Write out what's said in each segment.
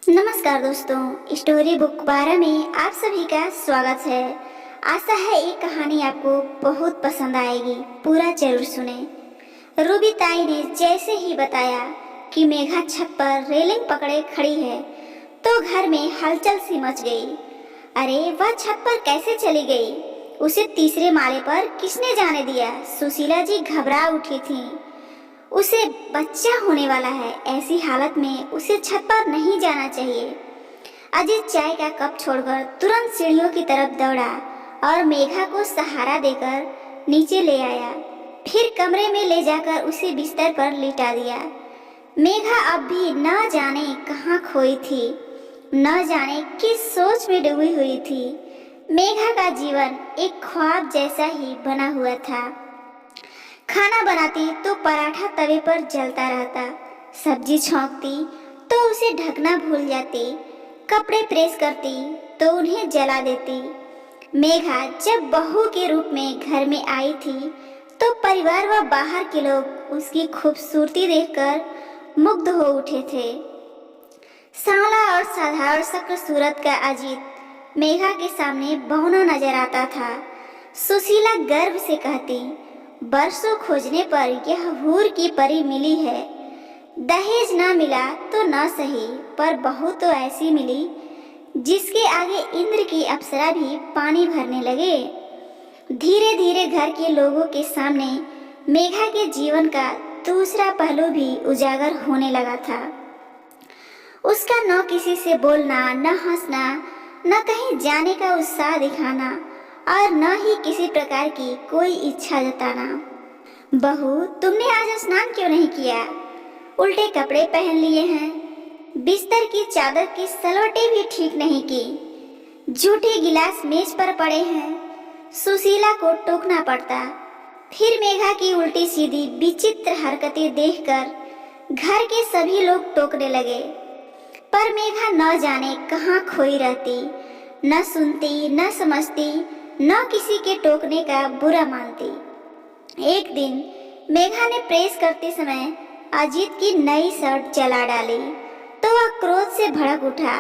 नमस्कार दोस्तों, story book 12 में आप सभी का स्वागत है। आशा है ये कहानी आपको बहुत पसंद आएगी। पूरा जरूर सुने। रूबी ताई ने जैसे ही बताया कि मेघा छत पर रेलिंग पकड़े खड़ी है तो घर में हलचल सी मच गई। अरे वह छत पर कैसे चली गई? उसे तीसरे माले पर किसने जाने दिया? सुशीला जी घबरा उठी थी। उसे बच्चा होने वाला है, ऐसी हालत में उसे छत पर नहीं जाना चाहिए। अजीत चाय का कप छोड़कर तुरंत सीढ़ियों की तरफ दौड़ा और मेघा को सहारा देकर नीचे ले आया। फिर कमरे में ले जाकर उसे बिस्तर पर लिटा दिया। मेघा अब भी न जाने कहाँ खोई थी, न जाने किस सोच में डूबी हुई थी। मेघा का जीवन एक ख्वाब जैसा ही बना हुआ था। खाना बनाती तो पराठा तवे पर जलता रहता, सब्जी छौंकती तो उसे ढकना भूल जाती, कपड़े प्रेस करती तो उन्हें जला देती। मेघा जब बहू के रूप में घर में आई थी तो परिवार व बाहर के लोग उसकी खूबसूरती देखकर मुग्ध हो उठे थे। सांवला और साधारण शक्ल सूरत का अजीत मेघा के सामने बौना नजर आता था। सुशीला गर्व से कहती, बरसों खोजने पर यह हूर की परी मिली है। दहेज ना मिला तो न सही, पर बहू तो ऐसी मिली जिसके आगे इंद्र की अप्सरा भी पानी भरने लगे। धीरे धीरे घर के लोगों के सामने मेघा के जीवन का दूसरा पहलू भी उजागर होने लगा था। उसका न किसी से बोलना, न हंसना, न कहीं जाने का उत्साह दिखाना और न ही किसी प्रकार की कोई इच्छा जताना। बहू, तुमने आज स्नान क्यों नहीं किया? उल्टे कपड़े पहन लिए हैं, बिस्तर की चादर की सलवटें भी ठीक नहीं की, जूठे गिलास मेज पर पड़े हैं। सुशीला को टोकना पड़ता। फिर मेघा की उल्टी सीधी विचित्र हरकतें देखकर घर के सभी लोग टोकने लगे, पर मेघा न जाने कहाँ खोई रहती, न सुनती, न समझती, न किसी के टोकने का बुरा मानती। एक दिन मेघा ने प्रेस करते समय अजीत की नई शर्ट जला डाली तो वह क्रोध से भड़क उठा।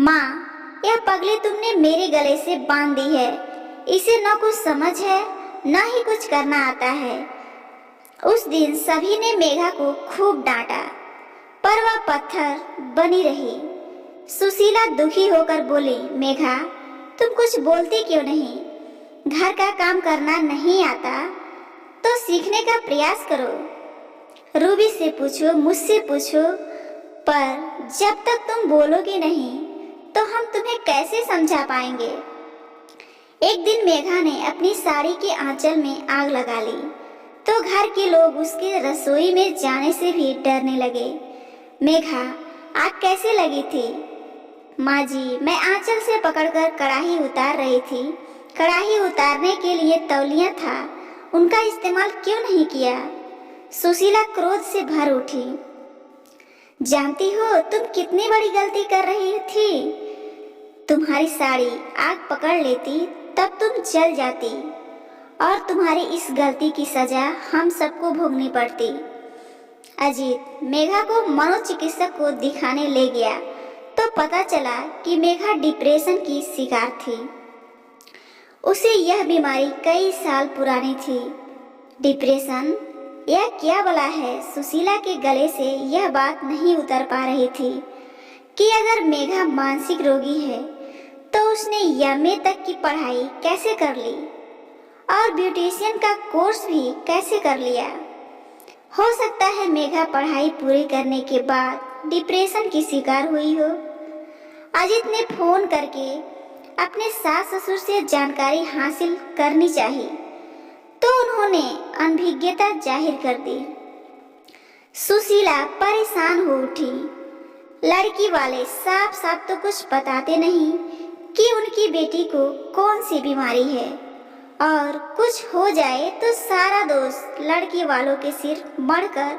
माँ, यह पगड़ी तुमने मेरे गले से बांध दी है, इसे न कुछ समझ है न ही कुछ करना आता है। उस दिन सभी ने मेघा को खूब डांटा, पर वह पत्थर बनी रही। सुशीला दुखी होकर बोली, मेघा, तुम कुछ बोलती क्यों नहीं? घर का काम करना नहीं आता तो सीखने का प्रयास करो। रूबी से पूछो, मुझसे पूछो, पर जब तक तुम बोलोगी नहीं तो हम तुम्हें कैसे समझा पाएंगे? एक दिन मेघा ने अपनी साड़ी के आंचल में आग लगा ली तो घर के लोग उसके रसोई में जाने से भी डरने लगे। मेघा, आग कैसे लगी थी? माँ जी, मैं आंचल से पकड़कर कढ़ाई उतार रही थी। कढ़ाई उतारने के लिए तौलिया था, उनका इस्तेमाल क्यों नहीं किया? सुशीला क्रोध से भर उठी। जानती हो तुम कितनी बड़ी गलती कर रही थी? तुम्हारी साड़ी आग पकड़ लेती तब तुम जल जाती और तुम्हारी इस गलती की सजा हम सबको भोगनी पड़ती। अजीत मेघा को मनोचिकित्सक को दिखाने ले गया तो पता चला कि मेघा डिप्रेशन की शिकार थी। उसे यह बीमारी कई साल पुरानी थी। डिप्रेशन यह क्या भला है? सुशीला के गले से यह बात नहीं उतर पा रही थी कि अगर मेघा मानसिक रोगी है तो उसने एमए तक की पढ़ाई कैसे कर ली और ब्यूटिशियन का कोर्स भी कैसे कर लिया। हो सकता है मेघा पढ़ाई पूरी करने के बाद डिप्रेशन की शिकार हुई हो। अजीत ने फोन करके अपने सास ससुर से जानकारी हासिल करनी चाहिए तो उन्होंने अनभिज्ञता जाहिर कर दी। सुशीला परेशान हो उठी। लड़की वाले साफ साफ तो कुछ बताते नहीं कि उनकी बेटी को कौन सी बीमारी है, और कुछ हो जाए तो सारा दोष लड़की वालों के सिर मढ़कर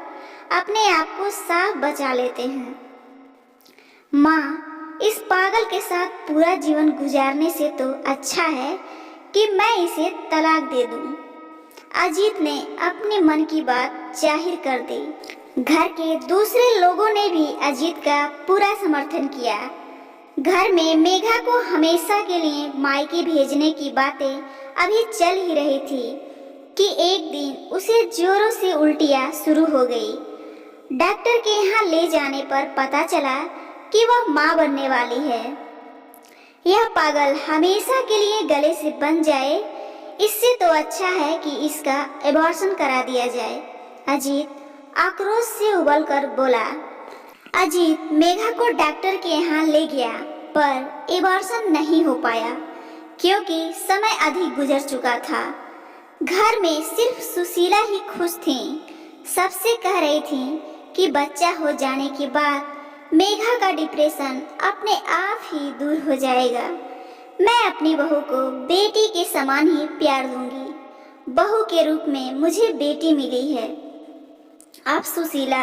अपने आप को साफ बचा लेते हैं। माँ, इस पागल के साथ पूरा जीवन गुजारने से तो अच्छा है कि मैं इसे तलाक दे दूं। अजीत ने अपने मन की बात जाहिर कर दी। घर के दूसरे लोगों ने भी अजीत का पूरा समर्थन किया। घर में मेघा को हमेशा के लिए मायके भेजने की बातें अभी चल ही रही थी कि एक दिन उसे जोरों से उल्टियां शुरू हो गई। डॉक्टर के यहाँ ले जाने पर पता चला कि वह माँ बनने वाली है। यह पागल हमेशा के लिए गले से बंध जाए, इससे तो अच्छा है कि इसका एबॉर्शन करा दिया जाए। अजीत आक्रोश से उबलकर बोला। अजीत मेघा को डॉक्टर के यहाँ ले गया, पर एबॉर्शन नहीं हो पाया क्योंकि समय अधिक गुजर चुका था। घर में सिर्फ सुशीला ही खुश थी। सबसे कह रही थी कि बच्चा हो जाने के बाद मेघा का डिप्रेशन अपने आप ही दूर हो जाएगा। मैं अपनी बहू को बेटी के समान ही प्यार दूंगी। बहू के रूप में मुझे बेटी मिली है। अब सुशीला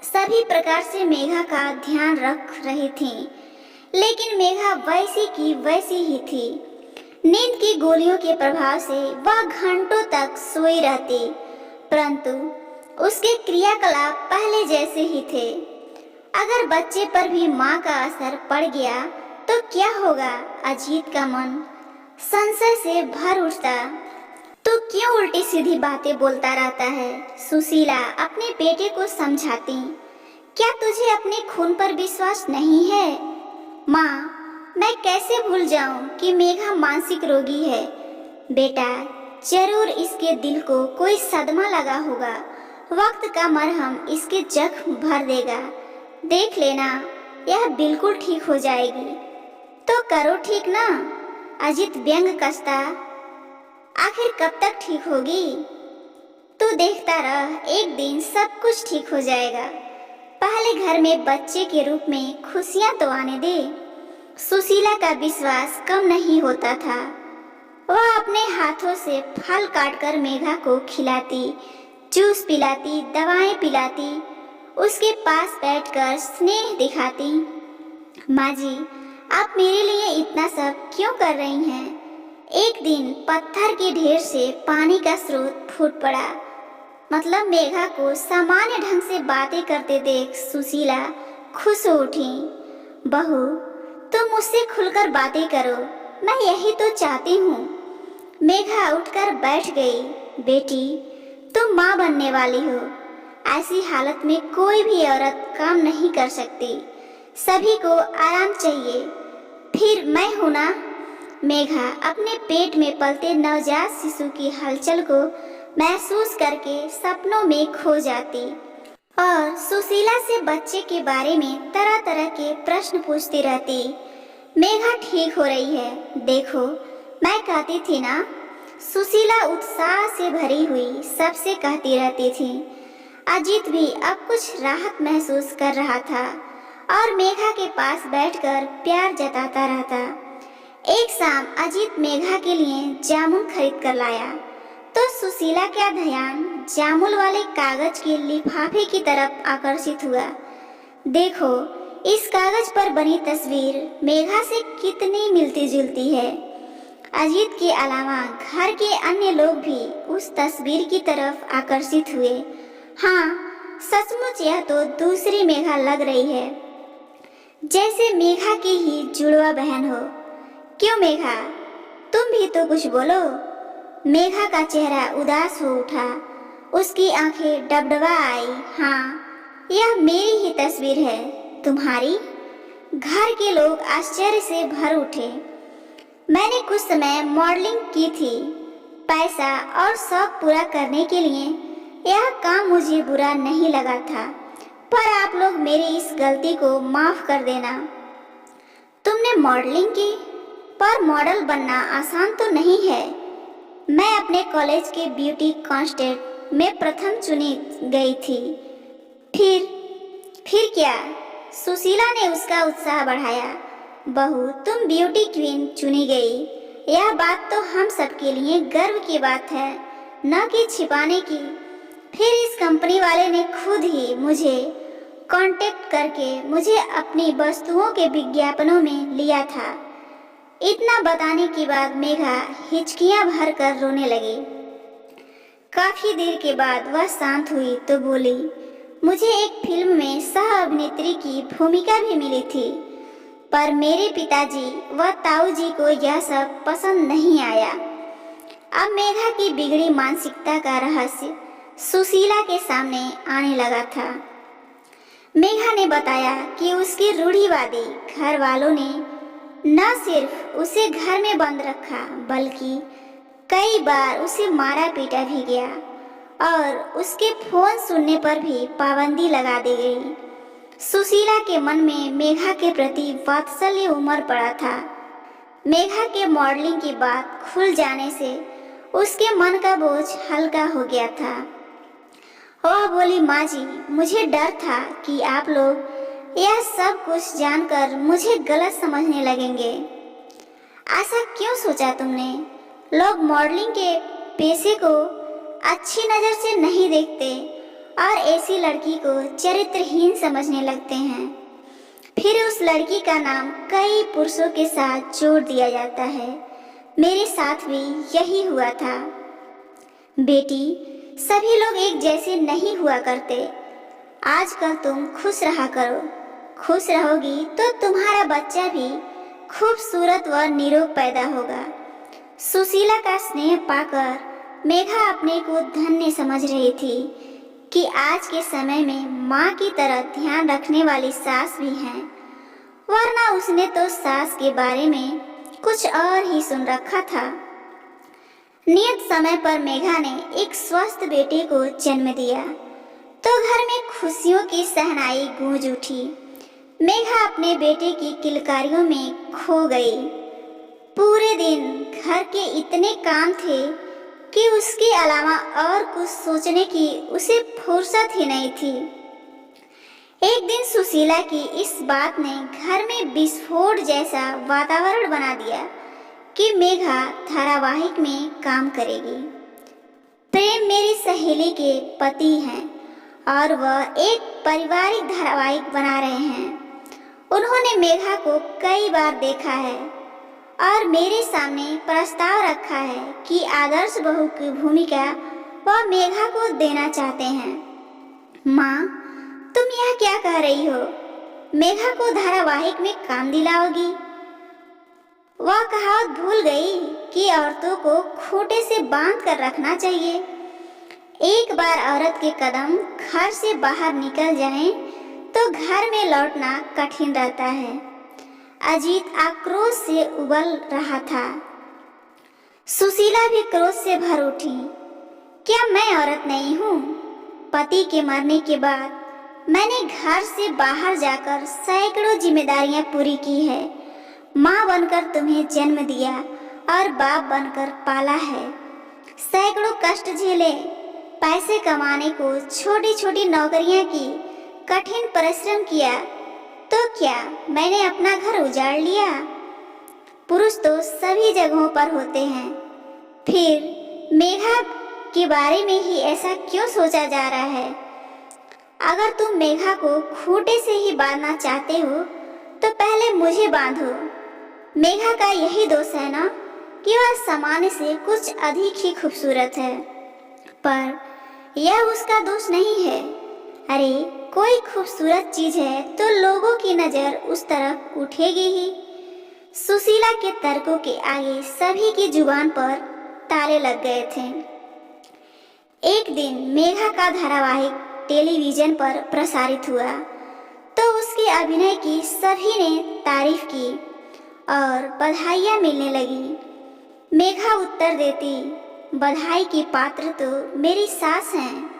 सभी प्रकार से मेघा का ध्यान रख रही थी, लेकिन मेघा वैसी की वैसी ही थी। नींद की गोलियों के प्रभाव से वह घंटों तक सोई रहती, परंतु उसके क्रियाकलाप पहले जैसे ही थे। अगर बच्चे पर भी माँ का असर पड़ गया तो क्या होगा? अजीत का मन संशय से भर उठता। तो क्यों उल्टी सीधी बातें बोलता रहता है? सुशीला अपने बेटे को समझाती। क्या तुझे अपने खून पर विश्वास नहीं है? माँ, मैं कैसे भूल जाऊं कि मेघा मानसिक रोगी है। बेटा, जरूर इसके दिल को कोई सदमा लगा होगा। वक्त का मरहम इसके जख्म भर देगा। देख लेना, यह बिल्कुल ठीक हो जाएगी। तो करो ठीक ना? अजीत व्यंग कसता। आखिर कब तक ठीक होगी? तू देखता रह, एक दिन सब कुछ ठीक हो जाएगा। पहले घर में बच्चे के रूप में खुशियां तो आने दे। सुशीला का विश्वास कम नहीं होता था। वह अपने हाथों से फल काटकर मेघा को खिलाती, जूस पिलाती, दवाएं पिलाती, उसके पास बैठकर स्नेह दिखाती। माँ जी, आप मेरे लिए इतना सब क्यों कर रही हैं? एक दिन पत्थर के ढेर से पानी का स्रोत फूट पड़ा। मतलब मेघा को सामान्य ढंग से बातें करते देख सुशीला खुश हो उठी। बहू, तुम मुझसे खुलकर बातें करो, मैं यही तो चाहती हूँ। मेघा उठकर बैठ गई। बेटी, तुम माँ बनने वाली हो। ऐसी हालत में कोई भी औरत काम नहीं कर सकती। सभी को आराम चाहिए। फिर मैं हूं ना। मेघा अपने पेट में पलते नवजात शिशु की हलचल को महसूस करके सपनों में खो जाती और सुशीला से बच्चे के बारे में तरह तरह के प्रश्न पूछती रहती। मेघा ठीक हो रही है, देखो मैं कहती थी ना। सुशीला उत्साह से भरी हुई सबसे कहती रहती थी। अजीत भी अब कुछ राहत महसूस कर रहा था और मेघा के पास बैठकर प्यार जताता रहता। एक शाम अजीत मेघा के लिए जामुन खरीद कर लाया तो सुशीला का ध्यान जामुन वाले कागज के लिफाफे की तरफ आकर्षित हुआ। देखो, इस कागज पर बनी तस्वीर मेघा से कितनी मिलती जुलती है। अजीत के अलावा घर के अन्य लोग भी उस तस्वीर की तरफ आकर्षित हुए। हाँ, सचमुच यह तो दूसरी मेघा लग रही है, जैसे मेघा की ही जुड़वा बहन हो। क्यों मेघा, तुम भी तो कुछ बोलो। मेघा का चेहरा उदास हो उठा। उसकी आंखें डबडबा आई। हाँ, यह मेरी ही तस्वीर है। तुम्हारी? घर के लोग आश्चर्य से भर उठे। मैंने कुछ समय मॉडलिंग की थी। पैसा और शौक पूरा करने के लिए यह काम मुझे बुरा नहीं लगा था, पर आप लोग मेरी इस गलती को माफ कर देना। तुमने मॉडलिंग की, पर मॉडल बनना आसान तो नहीं है। मैं अपने कॉलेज के ब्यूटी कॉन्टेस्ट में प्रथम चुनी गई थी। फिर क्या? सुशीला ने उसका उत्साह बढ़ाया। बहू, तुम ब्यूटी क्वीन चुनी गई, यह बात तो हम सबके लिए गर्व की बात है, न कि छिपाने की। फिर इस कंपनी वाले ने खुद ही मुझे कांटेक्ट करके मुझे अपनी वस्तुओं के विज्ञापनों में लिया था। इतना बताने के बाद मेघा हिचकियां भर कर रोने लगी। काफी देर के बाद वह शांत हुई तो बोली, मुझे एक फिल्म में सह अभिनेत्री की भूमिका भी मिली थी, पर मेरे पिताजी व ताऊ जी को यह सब पसंद नहीं आया। अब मेघा की बिगड़ी मानसिकता का रहस्य सुशीला के सामने आने लगा था। मेघा ने बताया कि उसके रूढ़िवादी घर वालों ने न सिर्फ उसे घर में बंद रखा, बल्कि कई बार उसे मारा पीटा भी गया और उसके फोन सुनने पर भी पाबंदी लगा दी गई। सुशीला के मन में मेघा के प्रति वात्सल्य उमड़ पड़ा था। मेघा के मॉडलिंग की बात खुल जाने से उसके मन का बोझ हल्का हो गया था। वह बोली, माँ जी, मुझे डर था कि आप लोग यह सब कुछ जानकर मुझे गलत समझने लगेंगे। ऐसा क्यों सोचा तुमने? लोग मॉडलिंग के पेशे को अच्छी नज़र से नहीं देखते और ऐसी लड़की को चरित्रहीन समझने लगते हैं। फिर उस लड़की का नाम कई पुरुषों के साथ जोड़ दिया जाता है। मेरे साथ भी यही हुआ था। बेटी, सभी लोग एक जैसे नहीं हुआ करते। आजकल तुम खुश रहा करो। खुश रहोगी तो तुम्हारा बच्चा भी खूबसूरत व निरोग पैदा होगा। सुशीला का स्नेह पाकर मेघा अपने को धन्य समझ रही थी कि आज के समय में माँ की तरह ध्यान रखने वाली सास भी हैं, वरना उसने तो सास के बारे में कुछ और ही सुन रखा था। नियत समय पर मेघा ने एक स्वस्थ बेटे को जन्म दिया तो घर में खुशियों की शहनाई गूंज उठी। मेघा अपने बेटे की किलकारियों में खो गई। पूरे दिन घर के इतने काम थे कि उसके अलावा और कुछ सोचने की उसे फुर्सत ही नहीं थी। एक दिन सुशीला की इस बात ने घर में विस्फोट जैसा वातावरण बना दिया कि मेघा धारावाहिक में काम करेगी। प्रेम मेरी सहेली के पति हैं और वह एक पारिवारिक धारावाहिक बना रहे हैं। उन्होंने मेघा को कई बार देखा है और मेरे सामने प्रस्ताव रखा है कि आदर्श बहू की भूमिका वह मेघा को देना चाहते हैं। माँ, तुम यह क्या कह रही हो? मेघा को धारावाहिक में काम दिलाओगी? वह कहावत भूल गई कि औरतों को खूंटे से बांध कर रखना चाहिए। एक बार औरत के कदम घर से बाहर निकल जाएं तो घर में लौटना कठिन रहता है। अजीत आक्रोश से उबल रहा था। सुशीला भी क्रोध से भर उठी। क्या मैं औरत नहीं हूँ? पति के मरने के बाद मैंने घर से बाहर जाकर सैकड़ों जिम्मेदारियां पूरी की है। माँ बनकर तुम्हें जन्म दिया और बाप बनकर पाला है। सैकड़ों कष्ट झेले, पैसे कमाने को छोटी छोटी नौकरियां की, कठिन परिश्रम किया, तो क्या मैंने अपना घर उजाड़ लिया? पुरुष तो सभी जगहों पर होते हैं। फिर मेघा के बारे में ही ऐसा क्यों सोचा जा रहा है? अगर तुम मेघा को खूंटे से ही बांधना चाहते हो तो पहले मुझे बांधो। मेघा का यही दोष है ना कि वह सामान्य से कुछ अधिक ही खूबसूरत है, पर यह उसका दोष नहीं है। अरे, कोई खूबसूरत चीज है तो लोगों की नजर उस तरफ उठेगी ही। सुशीला के तर्कों के आगे सभी की जुबान पर ताले लग गए थे। एक दिन मेघा का धारावाहिक टेलीविजन पर प्रसारित हुआ तो उसके अभिनय की सभी ने तारीफ की और बधाइयाँ मिलने लगी। मेघा उत्तर देती, बधाई की पात्र तो मेरी सास हैं।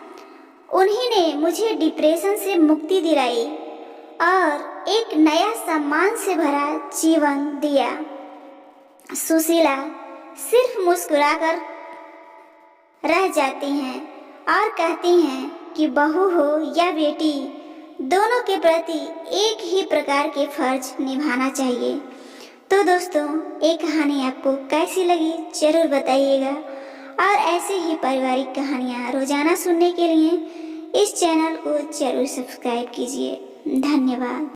उन्हीं ने मुझे डिप्रेशन से मुक्ति दिलाई और एक नया सम्मान से भरा जीवन दिया। सुशीला सिर्फ मुस्कुराकर रह जाती हैं और कहती हैं कि बहू हो या बेटी, दोनों के प्रति एक ही प्रकार के फर्ज निभाना चाहिए। तो दोस्तों, ये कहानी आपको कैसी लगी जरूर बताइएगा और ऐसे ही पारिवारिक कहानियाँ रोजाना सुनने के लिए इस चैनल को जरूर सब्सक्राइब कीजिए। धन्यवाद।